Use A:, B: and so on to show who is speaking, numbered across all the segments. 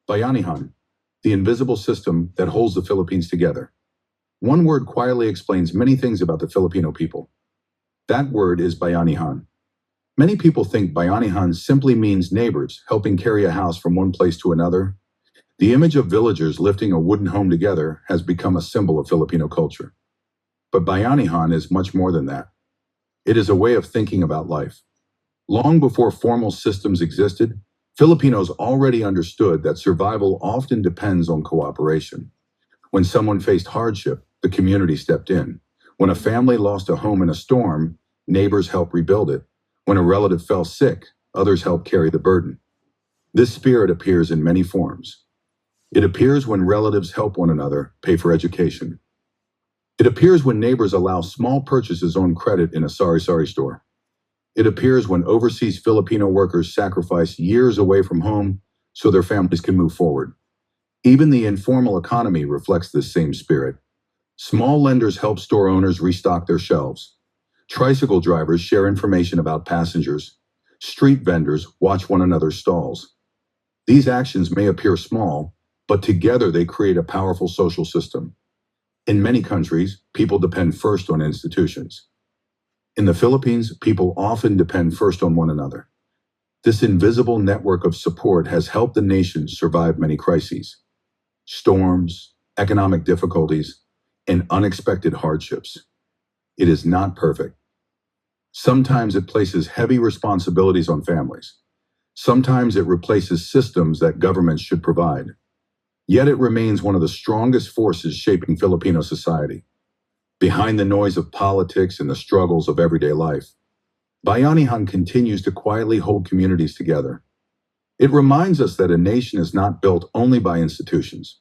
A: Bayanihan, the invisible system that holds the Philippines together. One word quietly explains many things about the Filipino people. That word is Bayanihan. Many people think Bayanihan simply means neighbors helping carry a house from one place to another. The image of villagers lifting a wooden home together has become a symbol of Filipino culture. But Bayanihan is much more than that. It is a way of thinking about life. Long before formal systems existed, Filipinos already understood that survival often depends on cooperation. When someone faced hardship, the community stepped in. When a family lost a home in a storm, neighbors helped rebuild it. When a relative fell sick, others helped carry the burden. This spirit appears in many forms. It appears when relatives help one another pay for education. It appears when neighbors allow small purchases on credit in a sari-sari store. It appears when overseas Filipino workers sacrifice years away from home so their families can move forward. Even the informal economy reflects this same spirit. Small lenders help store owners restock their shelves. Tricycle drivers share information about passengers. Street vendors watch one another's stalls. These actions may appear small, but together they create a powerful social system. In many countries, people depend first on institutions. In the Philippines, people often depend first on one another. This invisible network of support has helped the nation survive many crises. Storms, economic difficulties, and unexpected hardships. It is not perfect. Sometimes it places heavy responsibilities on families. Sometimes it replaces systems that governments should provide. Yet it remains one of the strongest forces shaping Filipino society. Behind the noise of politics and the struggles of everyday life, Bayanihan continues to quietly hold communities together. It reminds us that a nation is not built only by institutions.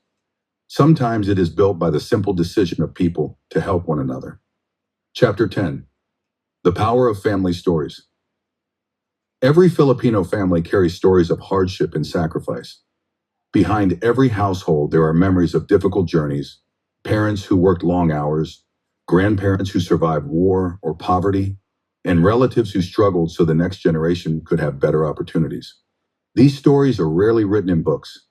A: Sometimes it is built by the simple decision of people to help one another. Chapter 10. The Power of Family Stories. Every Filipino family carries stories of hardship and sacrifice. Behind every household, there are memories of difficult journeys, parents who worked long hours, grandparents who survived war or poverty, and relatives who struggled so the next generation could have better opportunities. These stories are rarely written in books,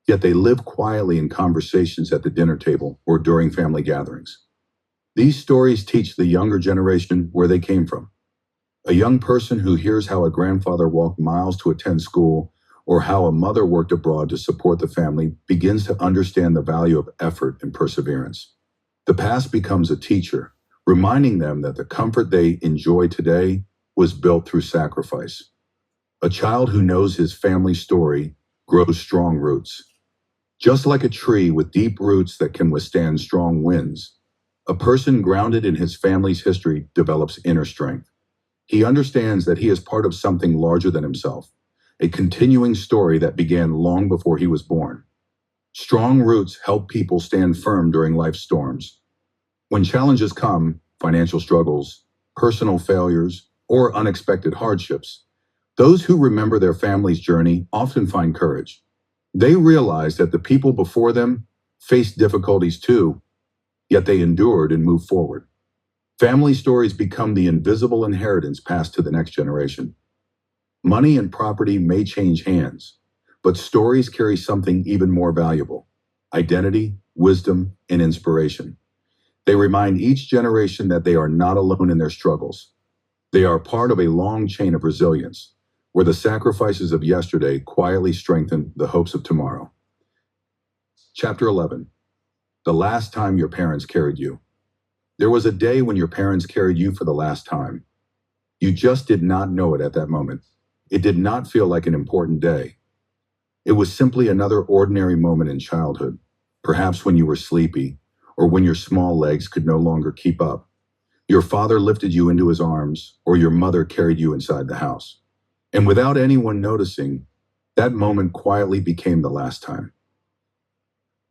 A: yet they live quietly in conversations at the dinner table or during family gatherings. These stories teach the younger generation where they came from. A young person who hears how a grandfather walked miles to attend school or how a mother worked abroad to support the family begins to understand the value of effort and perseverance. The past becomes a teacher, reminding them that the comfort they enjoy today was built through sacrifice. A child who knows his family's story grows strong roots. Just like a tree with deep roots that can withstand strong winds, a person grounded in his family's history develops inner strength. He understands that he is part of something larger than himself, a continuing story that began long before he was born. Strong roots help people stand firm during life's storms. When challenges come, financial struggles, personal failures, or unexpected hardships, those who remember their family's journey often find courage. They realize that the people before them faced difficulties too, yet they endured and moved forward. Family stories become the invisible inheritance passed to the next generation. Money and property may change hands, but stories carry something even more valuable: identity, wisdom, and inspiration. They remind each generation that they are not alone in their struggles. They are part of a long chain of resilience, where the sacrifices of yesterday quietly strengthen the hopes of tomorrow. Chapter 11. The last time your parents carried you. There was a day when your parents carried you for the last time. You just did not know it at that moment. It did not feel like an important day. It was simply another ordinary moment in childhood, perhaps when you were sleepy, or when your small legs could no longer keep up. Your father lifted you into his arms, or your mother carried you inside the house. And without anyone noticing, that moment quietly became the last time.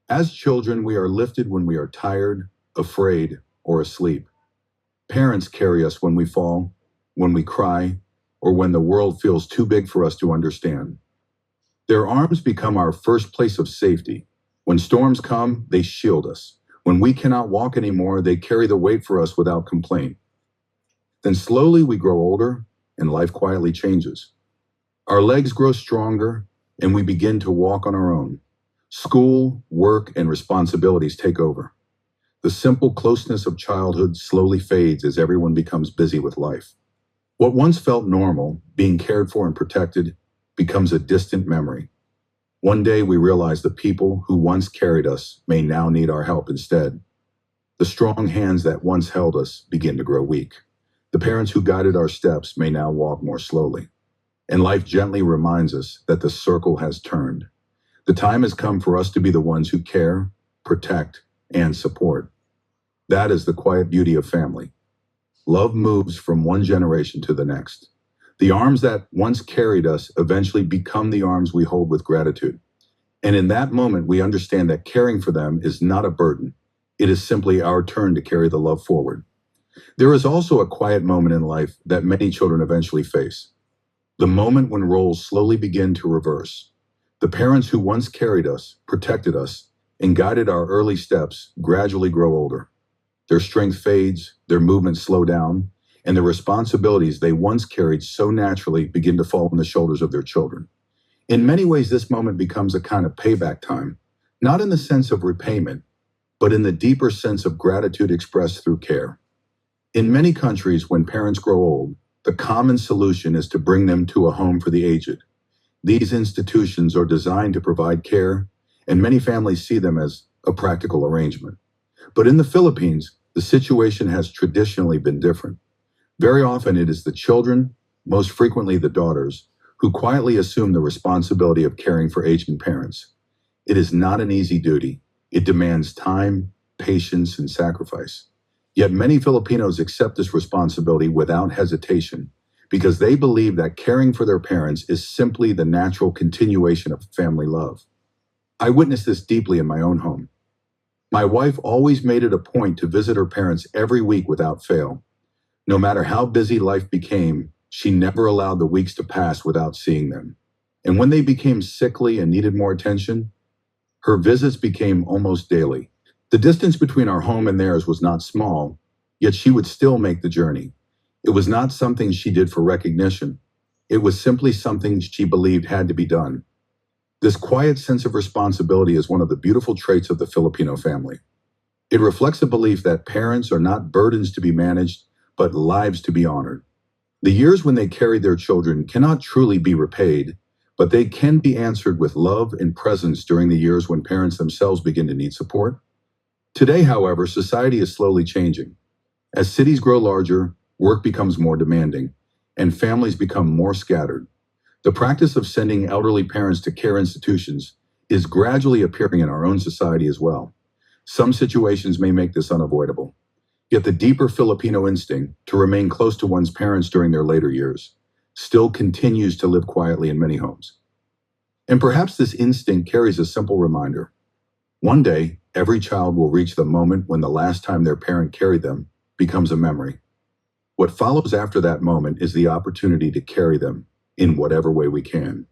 A: As children, we are lifted when we are tired, afraid, or asleep. Parents carry us when we fall, when we cry, or when the world feels too big for us to understand. Their arms become our first place of safety. When storms come, they shield us. When we cannot walk anymore, they carry the weight for us without complaint. Then slowly we grow older, and life quietly changes. Our legs grow stronger, and we begin to walk on our own. School, work, and responsibilities take over. The simple closeness of childhood slowly fades as everyone becomes busy with life. What once felt normal, being cared for and protected, becomes a distant memory. One day we realize the people who once carried us may now need our help instead. The strong hands that once held us begin to grow weak. The parents who guided our steps may now walk more slowly. And life gently reminds us that the circle has turned. The time has come for us to be the ones who care, protect, and support. That is the quiet beauty of family. Love moves from one generation to the next. The arms that once carried us eventually become the arms we hold with gratitude. And in that moment, we understand that caring for them is not a burden. It is simply our turn to carry the love forward. There is also a quiet moment in life that many children eventually face. The moment when roles slowly begin to reverse. The parents who once carried us, protected us, and guided our early steps gradually grow older. Their strength fades, their movements slow down, and the responsibilities they once carried so naturally begin to fall on the shoulders of their children. In many ways, this moment becomes a kind of payback time, not in the sense of repayment, but in the deeper sense of gratitude expressed through care. In many countries, when parents grow old, the common solution is to bring them to a home for the aged. These institutions are designed to provide care, and many families see them as a practical arrangement. But in the Philippines, the situation has traditionally been different. Very often it is the children, most frequently the daughters, who quietly assume the responsibility of caring for aging parents. It is not an easy duty. It demands time, patience, and sacrifice. Yet many Filipinos accept this responsibility without hesitation because they believe that caring for their parents is simply the natural continuation of family love. I witnessed this deeply in my own home. My wife always made it a point to visit her parents every week without fail. No matter how busy life became, she never allowed the weeks to pass without seeing them. And when they became sickly and needed more attention, her visits became almost daily. The distance between our home and theirs was not small, yet she would still make the journey. It was not something she did for recognition. It was simply something she believed had to be done. This quiet sense of responsibility is one of the beautiful traits of the Filipino family. It reflects a belief that parents are not burdens to be managed, but lives to be honored. The years when they carried their children cannot truly be repaid, but they can be answered with love and presence during the years when parents themselves begin to need support. Today, however, society is slowly changing. As cities grow larger, work becomes more demanding, and families become more scattered. The practice of sending elderly parents to care institutions is gradually appearing in our own society as well. Some situations may make this unavoidable. Yet the deeper Filipino instinct to remain close to one's parents during their later years still continues to live quietly in many homes. And perhaps this instinct carries a simple reminder. One day, every child will reach the moment when the last time their parent carried them becomes a memory. What follows after that moment is the opportunity to carry them in whatever way we can.